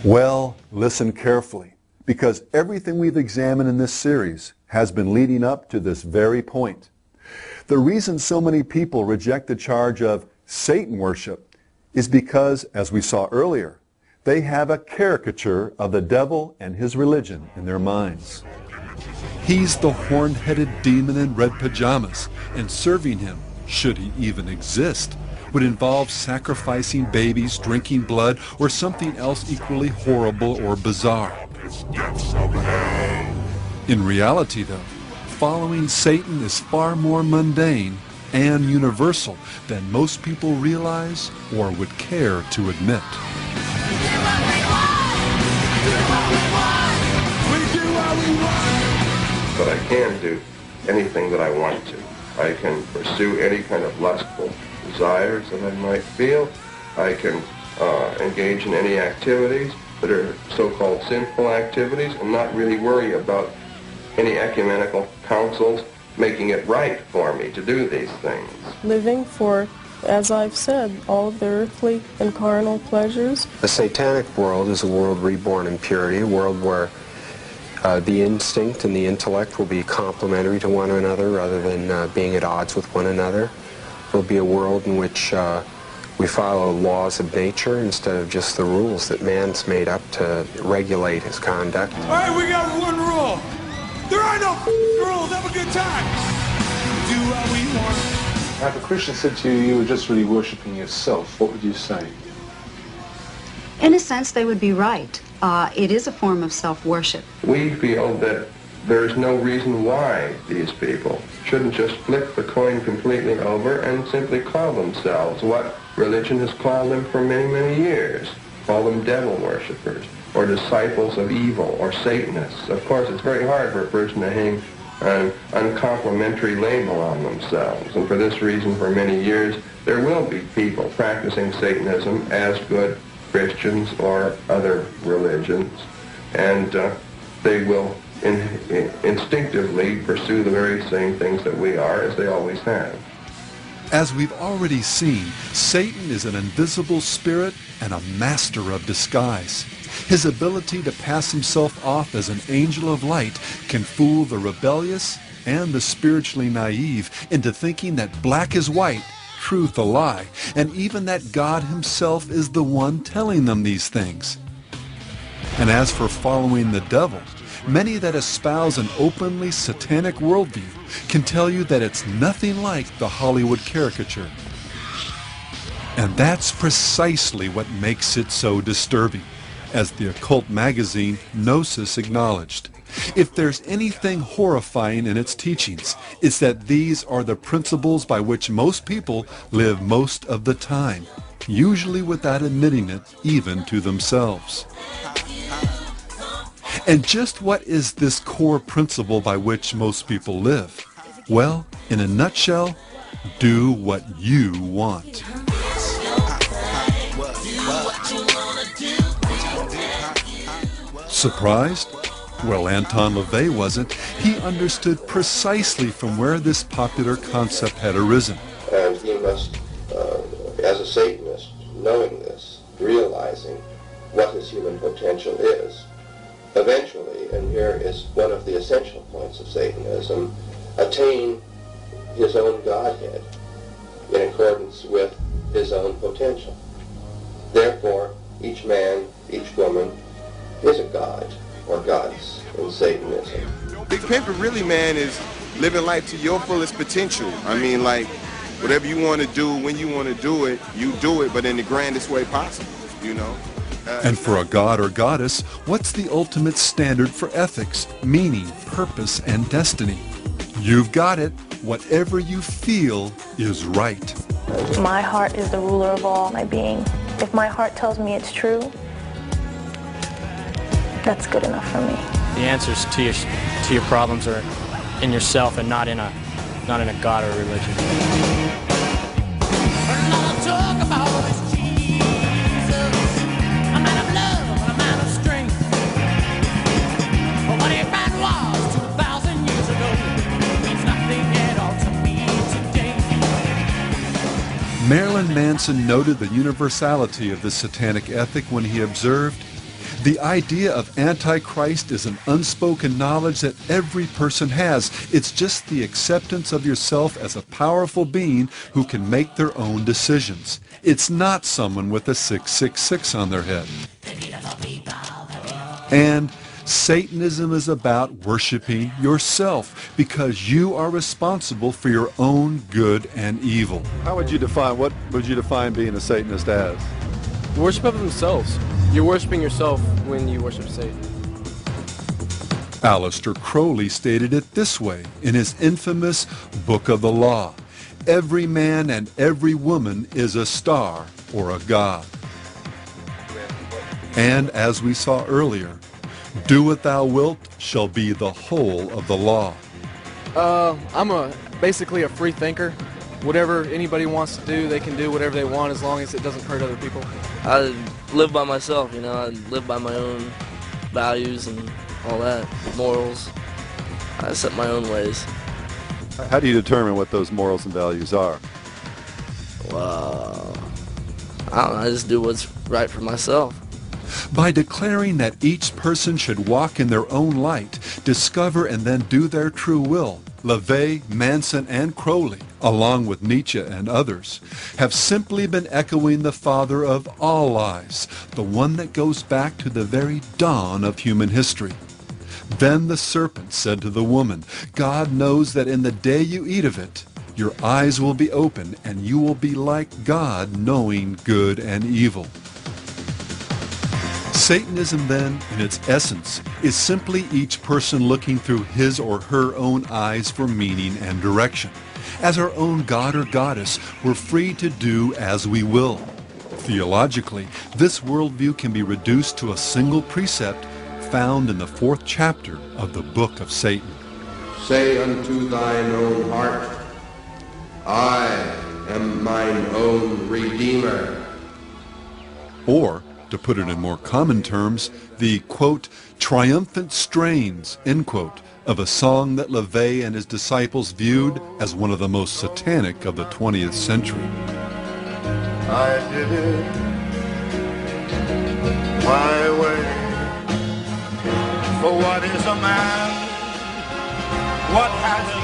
Well, listen carefully, because everything we've examined in this series has been leading up to this very point. The reason so many people reject the charge of Satan worship is because, as we saw earlier, they have a caricature of the devil and his religion in their minds. He's the horn-headed demon in red pajamas, and serving him, should he even exist, would involve sacrificing babies, drinking blood, or something else equally horrible or bizarre. In reality, though, following Satan is far more mundane and universal than most people realize or would care to admit. But I can do anything that I want to. I can pursue any kind of lustful desires that I might feel. I can engage in any activities that are so-called sinful activities and not really worry about any ecumenical councils making it right for me to do these things. Living for, as I've said, all of the earthly and carnal pleasures. The satanic world is a world reborn in purity, a world where the instinct and the intellect will be complementary to one another rather than being at odds with one another. It will be a world in which we follow laws of nature instead of just the rules that man's made up to regulate his conduct. All right, we got one rule. There are no rules. Have a good time. Do what we want. If a Christian said to you, you were just really worshiping yourself, what would you say? In a sense, they would be right. It is a form of self-worship. We feel that there's no reason why these people shouldn't just flip the coin completely over and simply call themselves what religion has called them for many, many years. Call them devil worshippers, or disciples of evil, or Satanists. Of course, it's very hard for a person to hang an uncomplimentary label on themselves. And for this reason, for many years, there will be people practicing Satanism as good Christians or other religions. And they will instinctively pursue the very same things that we are, as they always have. As we've already seen, Satan is an invisible spirit and a master of disguise. His ability to pass himself off as an angel of light can fool the rebellious and the spiritually naive into thinking that black is white, truth a lie, and even that God himself is the one telling them these things. And as for following the devil, many that espouse an openly satanic worldview can tell you that it's nothing like the Hollywood caricature. And that's precisely what makes it so disturbing, as the occult magazine Gnosis acknowledged. If there's anything horrifying in its teachings, it's that these are the principles by which most people live most of the time, usually without admitting it even to themselves. And just what is this core principle by which most people live? Well, in a nutshell, do what you want. Surprised? Well, Anton LaVey wasn't. He understood precisely from where this popular concept had arisen. And he must, as a Satanist, knowing this, realizing what his human potential is, eventually, and here is one of the essential points of Satanism, attain his own Godhead in accordance with his own potential. Therefore, each man, each woman is a god or goddess in Satanism. Big Pimpin' really, man, is living life to your fullest potential. I mean, like, whatever you want to do, when you want to do it, you do it, but in the grandest way possible, you know? And for a god or goddess, what's the ultimate standard for ethics, meaning, purpose, and destiny? You've got it. Whatever you feel is right. My heart is the ruler of all my being. If my heart tells me it's true, that's good enough for me. The answers to your problems are in yourself and not in a god or a religion. Marilyn Manson noted the universality of the satanic ethic when he observed, The idea of Antichrist is an unspoken knowledge that every person has. It's just the acceptance of yourself as a powerful being who can make their own decisions. It's not someone with a 666 on their head. And Satanism is about worshiping yourself because you are responsible for your own good and evil. What would you define being a Satanist as? Worship of themselves. You're worshiping yourself when you worship Satan. Aleister Crowley stated it this way in his infamous Book of the Law. Every man and every woman is a star or a god. And as we saw earlier, do what thou wilt shall be the whole of the law. I'm basically a free thinker. Whatever anybody wants to do, they can do whatever they want as long as it doesn't hurt other people. I live by myself, I live by my own values and all that, morals. I set my own ways. How do you determine what those morals and values are? Well, I don't know, I just do what's right for myself. By declaring that each person should walk in their own light, discover and then do their true will, LaVey, Manson, and Crowley, along with Nietzsche and others, have simply been echoing the father of all lies, the one that goes back to the very dawn of human history. Then the serpent said to the woman, God knows that in the day you eat of it, your eyes will be open and you will be like God, knowing good and evil. Satanism, then, in its essence, is simply each person looking through his or her own eyes for meaning and direction. As our own god or goddess, we're free to do as we will. Theologically, this worldview can be reduced to a single precept found in the 4th chapter of the Book of Satan. Say unto thine own heart, I am mine own Redeemer. Or, to put it in more common terms, the, quote, triumphant strains, end quote, of a song that LaVey and his disciples viewed as one of the most satanic of the 20th century. I did it my way. For what is a man? What has he